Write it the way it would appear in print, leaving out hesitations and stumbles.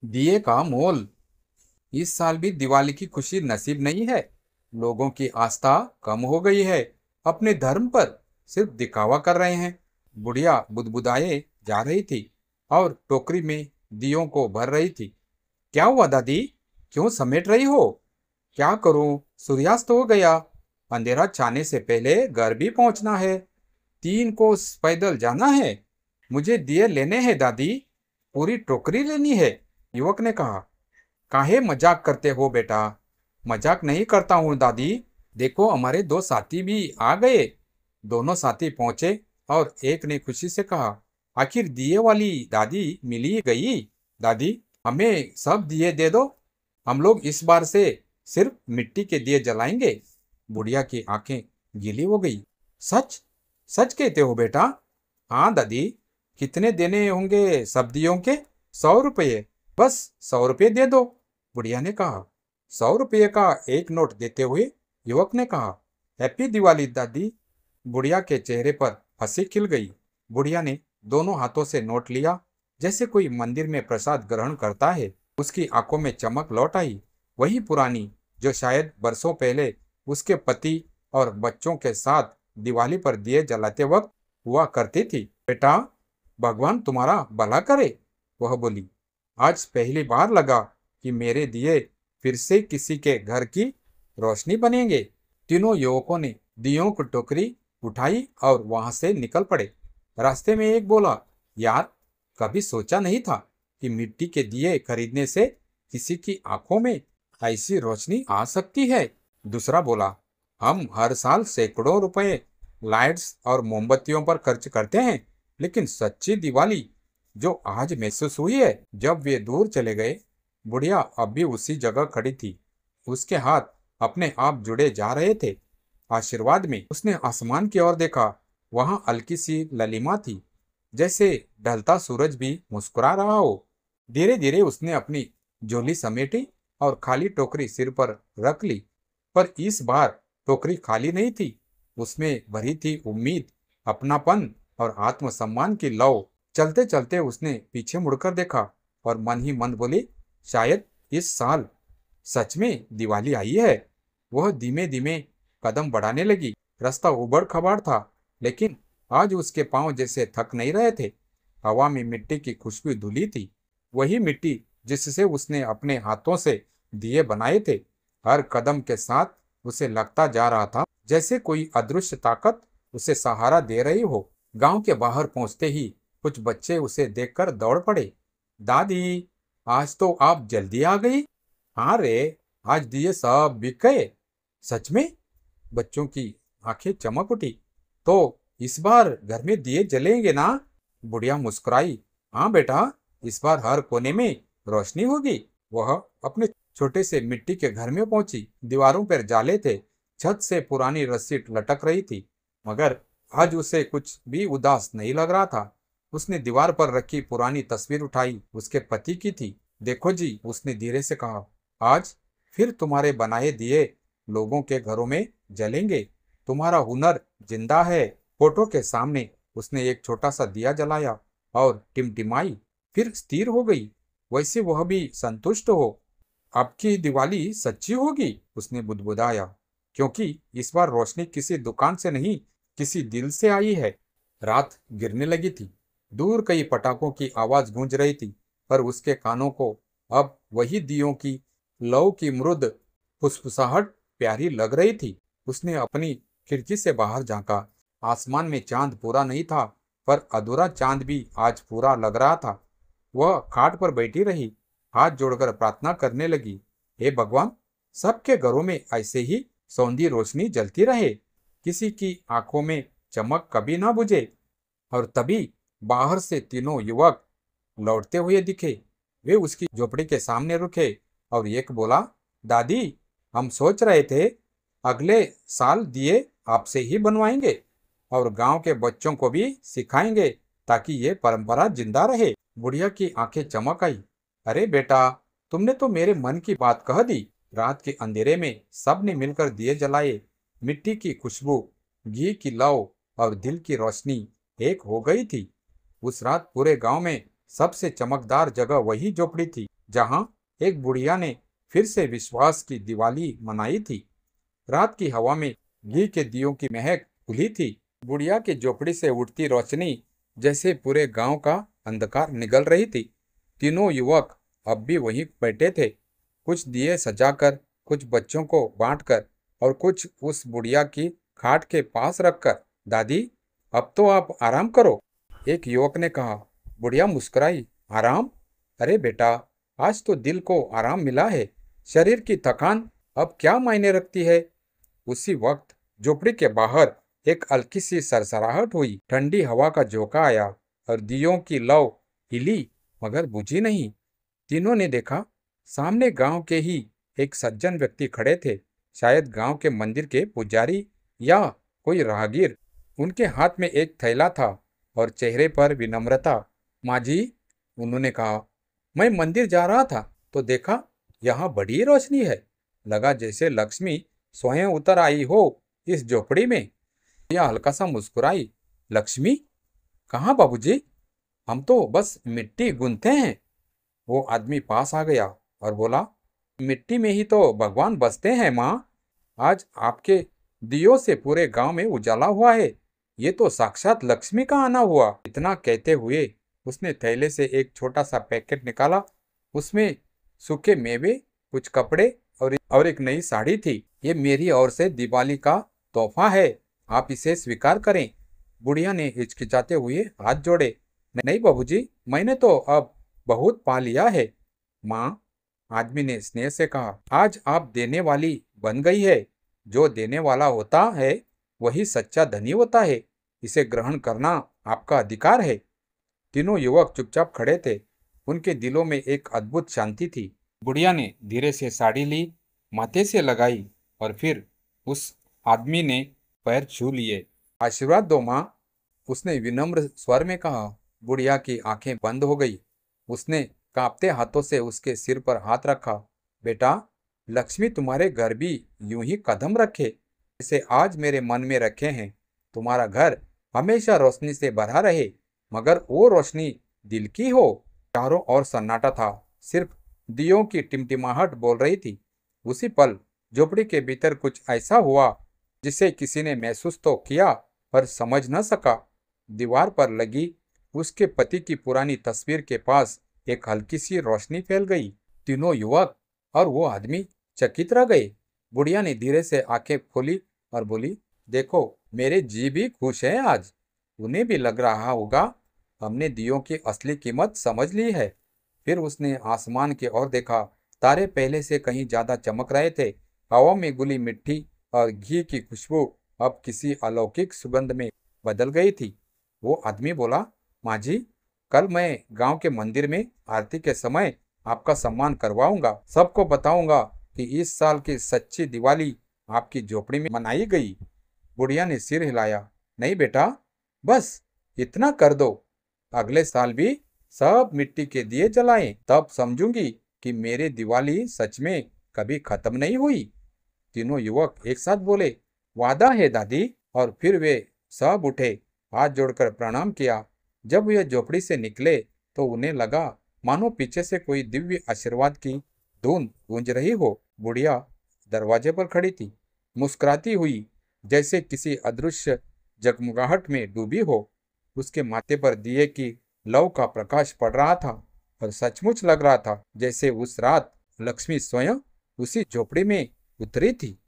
दिए का मोल। इस साल भी दिवाली की खुशी नसीब नहीं है। लोगों की आस्था कम हो गई है। अपने धर्म पर सिर्फ दिखावा कर रहे हैं। बुढ़िया बुदबुदाए जा रही थी और टोकरी में दियों को भर रही थी। क्या हुआ दादी? क्यों समेट रही हो? क्या करूं, सूर्यास्त हो गया। अंधेरा छाने से पहले घर भी पहुंचना है। 3 कोस पैदल जाना है। मुझे दिए लेने हैं दादी। पूरी टोकरी लेनी है। युवक ने कहा। काहे मजाक करते हो बेटा? मजाक नहीं करता हूँ दादी। देखो, हमारे 2 साथी भी आ गए। दोनों साथी पहुंचे और एक ने खुशी से कहा, आखिर दिए वाली दादी मिली गई। दादी, हमें सब दिए दे दो। हम लोग इस बार से सिर्फ मिट्टी के दिए जलाएंगे। बुढ़िया की आंखें गीली हो गई। सच? सच कहते हो बेटा? हाँ दादी। कितने देने होंगे सब दियों के? 100 रुपये। बस 100 रुपये दे दो, बुढ़िया ने कहा। 100 रुपये का एक नोट देते हुए युवक ने कहा, हैप्पी दिवाली दादी। बुढ़िया के चेहरे पर हंसी खिल गई। बुढ़िया ने दोनों हाथों से नोट लिया, जैसे कोई मंदिर में प्रसाद ग्रहण करता है। उसकी आंखों में चमक लौट आई, वही पुरानी जो शायद बरसों पहले उसके पति और बच्चों के साथ दिवाली पर दिए जलाते वक्त हुआ करती थी। बेटा, भगवान तुम्हारा भला करे, वह बोली। आज पहली बार लगा कि मेरे दिए फिर से किसी के घर की रोशनी बनेंगे। तीनों युवकों ने दियों की टोकरी उठाई और वहां से निकल पड़े। रास्ते में एक बोला, यार, कभी सोचा नहीं था कि मिट्टी के दिए खरीदने से किसी की आंखों में ऐसी रोशनी आ सकती है। दूसरा बोला, हम हर साल सैकड़ों रुपए लाइट्स और मोमबत्तियों पर खर्च करते हैं, लेकिन सच्ची दिवाली जो आज महसूस हुई है। जब वे दूर चले गए, बुढ़िया अब भी उसी जगह खड़ी थी। उसके हाथ अपने आप जुड़े जा रहे थे। आशीर्वाद में उसने आसमान की ओर देखा। वहां हल्की सी ललिमा थी, जैसे ढलता सूरज भी मुस्कुरा रहा हो। धीरे धीरे उसने अपनी झोली समेटी और खाली टोकरी सिर पर रख ली। पर इस बार टोकरी खाली नहीं थी। उसमें भरी थी उम्मीद, अपनापन और आत्मसम्मान की लौ। चलते चलते उसने पीछे मुड़कर देखा और मन ही मन बोली, शायद इस साल सच में दिवाली आई है। वह धीमे धीमे कदम बढ़ाने लगी। रास्ता उबड़ खबाड़ था, लेकिन आज उसके पांव जैसे थक नहीं रहे थे। हवा में मिट्टी की खुशबू धुली थी, वही मिट्टी जिससे उसने अपने हाथों से दिए बनाए थे। हर कदम के साथ उसे लगता जा रहा था जैसे कोई अदृश्य ताकत उसे सहारा दे रही हो। गांव के बाहर पहुंचते ही कुछ बच्चे उसे देखकर दौड़ पड़े। दादी, आज तो आप जल्दी आ गई। हाँ रे, आज दिए सब बिक गए। सच में? बच्चों की आंखें चमक उठी। तो इस बार घर में दिए जलेंगे ना? बुढ़िया मुस्कुराई। हाँ बेटा, इस बार हर कोने में रोशनी होगी। वह अपने छोटे से मिट्टी के घर में पहुंची। दीवारों पर जाले थे, छत से पुरानी रस्सी लटक रही थी, मगर आज उसे कुछ भी उदास नहीं लग रहा था। उसने दीवार पर रखी पुरानी तस्वीर उठाई, उसके पति की थी। देखो जी, उसने धीरे से कहा, आज फिर तुम्हारे बनाए दिए लोगों के घरों में जलेंगे। तुम्हारा हुनर जिंदा है। फोटो के सामने उसने एक छोटा सा दिया जलाया और टिमटिमाई, फिर स्थिर हो गई, वैसे वह भी संतुष्ट हो। अब की दिवाली सच्ची होगी, उसने बुदबुदाया, क्योंकि इस बार रोशनी किसी दुकान से नहीं, किसी दिल से आई है। रात गिरने लगी थी। दूर कई पटाखों की आवाज गूंज रही थी, पर उसके कानों को अब वही दियों की लौ की मृद फुसफुसाहट प्यारी लग रही थी। उसने अपनी खिड़की से बाहर झांका। आसमान में चांद पूरा नहीं था, पर अधूरा चांद भी आज पूरा लग रहा था। वह खाट पर बैठी रही, हाथ जोड़कर प्रार्थना करने लगी, हे भगवान, सबके घरों में ऐसे ही सौंधी रोशनी जलती रहे, किसी की आंखों में चमक कभी ना बुझे। और तभी बाहर से तीनों युवक लौटते हुए दिखे। वे उसकी झोपड़ी के सामने रुके और एक बोला, दादी, हम सोच रहे थे अगले साल दिए आपसे ही बनवाएंगे और गांव के बच्चों को भी सिखाएंगे, ताकि ये परंपरा जिंदा रहे। बुढ़िया की आंखें चमक आई। अरे बेटा, तुमने तो मेरे मन की बात कह दी। रात के अंधेरे में सबने मिलकर दिए जलाए। मिट्टी की खुशबू, घी की लौ और दिल की रोशनी एक हो गई थी। उस रात पूरे गांव में सबसे चमकदार जगह वही झोपड़ी थी। जहां एक बुढ़िया ने फिर से विश्वास की दिवाली मनाई थी। रात की हवा में घी के दियों की महक खुली थी। बुढ़िया की झोपड़ी से उठती रोशनी जैसे पूरे गांव का अंधकार निगल रही थी। तीनों युवक अब भी वहीं बैठे थे, कुछ दिए सजाकर, कुछ बच्चों को बांटकर और कुछ उस बुढ़िया की खाट के पास रखकर। दादी, अब तो आप आराम करो, एक युवक ने कहा। बुढ़िया मुस्कुराई। आराम? अरे बेटा, आज तो दिल को आराम मिला है, शरीर की थकान अब क्या मायने रखती है। उसी वक्त झोपड़ी के बाहर एक हल्की सी सरसराहट हुई। ठंडी हवा का झोंका आया और दियों की लौ हिली मगर बुझी नहीं। तीनों ने देखा, सामने गांव के ही एक सज्जन व्यक्ति खड़े थे, शायद गांव के मंदिर के पुजारी या कोई राहगीर। उनके हाथ में एक थैला था और चेहरे पर विनम्रता। माँ जी, उन्होंने कहा, मैं मंदिर जा रहा था तो देखा यहाँ बड़ी रोशनी है, लगा जैसे लक्ष्मी स्वयं उतर आई हो इस झोपड़ी में। यह हल्का सा मुस्कुराई। लक्ष्मी? कहाँ बाबूजी, हम तो बस मिट्टी गूंथते हैं। वो आदमी पास आ गया और बोला, मिट्टी में ही तो भगवान बसते हैं माँ। आज आपके दियों से पूरे गांव में उजाला हुआ है, ये तो साक्षात लक्ष्मी का आना हुआ। इतना कहते हुए उसने थैले से एक छोटा सा पैकेट निकाला। उसमें सूखे मेवे, कुछ कपड़े और एक नई साड़ी थी। ये मेरी ओर से दिवाली का तोहफा है, आप इसे स्वीकार करें। बुढ़िया ने हिचकिचाते हुए हाथ जोड़े। नहीं बाबूजी, मैंने तो अब बहुत पा लिया है। माँ, आदमी ने स्नेह से कहा, आज आप देने वाली बन गई है। जो देने वाला होता है वही सच्चा धनी होता है, इसे ग्रहण करना आपका अधिकार है। तीनों युवक चुपचाप खड़े थे, उनके दिलों में एक अद्भुत शांति थी। बुढ़िया ने धीरे से साड़ी ली, माथे से लगाई और फिर उस आदमी ने पैर छू लिए। आशीर्वाद दो माँ, उसने विनम्र स्वर में कहा। बुढ़िया की आंखें बंद हो गई। उसने कांपते हाथों से उसके सिर पर हाथ रखा। बेटा, लक्ष्मी तुम्हारे घर भी यूं ही कदम रखे जैसे आज मेरे मन में रखे हैं। तुम्हारा घर हमेशा रोशनी से भरा रहे, मगर वो रोशनी दिल की हो। चारों ओर सन्नाटा था, सिर्फ दियों की टिमटिमाहट बोल रही थी। उसी पल झोपड़ी के भीतर कुछ ऐसा हुआ जिसे किसी ने महसूस तो किया पर समझ न सका। दीवार पर लगी उसके पति की पुरानी तस्वीर के पास एक हल्की सी रोशनी फैल गई। तीनों युवक और वो आदमी चकित रह गए। बुढ़िया ने धीरे से आंखें खोली और बोली, देखो, मेरे जी भी खुश है आज। उन्हें भी लग रहा होगा हमने दियों की असली कीमत समझ ली है। फिर उसने आसमान की ओर देखा। तारे पहले से कहीं ज्यादा चमक रहे थे। हवा में घुली मिट्टी और घी की खुशबू अब किसी अलौकिक सुगंध में बदल गई थी। वो आदमी बोला, माँ जी, कल मैं गांव के मंदिर में आरती के समय आपका सम्मान करवाऊंगा। सबको बताऊंगा कि इस साल की सच्ची दिवाली आपकी झोपड़ी में मनाई गई। बुढ़िया ने सिर हिलाया। नहीं बेटा, बस इतना कर दो। अगले साल भी सब मिट्टी के दिए जलाएं, तब समझूंगी कि मेरी दिवाली सच में कभी खत्म नहीं हुई। तीनों युवक एक साथ बोले, वादा है दादी। और फिर वे सब उठे, हाथ जोड़कर प्रणाम किया। जब वे झोपड़ी से निकले तो उन्हें लगा मानो पीछे से कोई दिव्य आशीर्वाद की धुन गूंज रही हो। बुढ़िया दरवाजे पर खड़ी थी, मुस्कुराती हुई जैसे किसी अदृश्य जगमगाहट में डूबी हो। उसके माथे पर दिए की लौ का प्रकाश पड़ रहा था और सचमुच लग रहा था जैसे उस रात लक्ष्मी स्वयं उसी झोपड़ी में उतरी थी।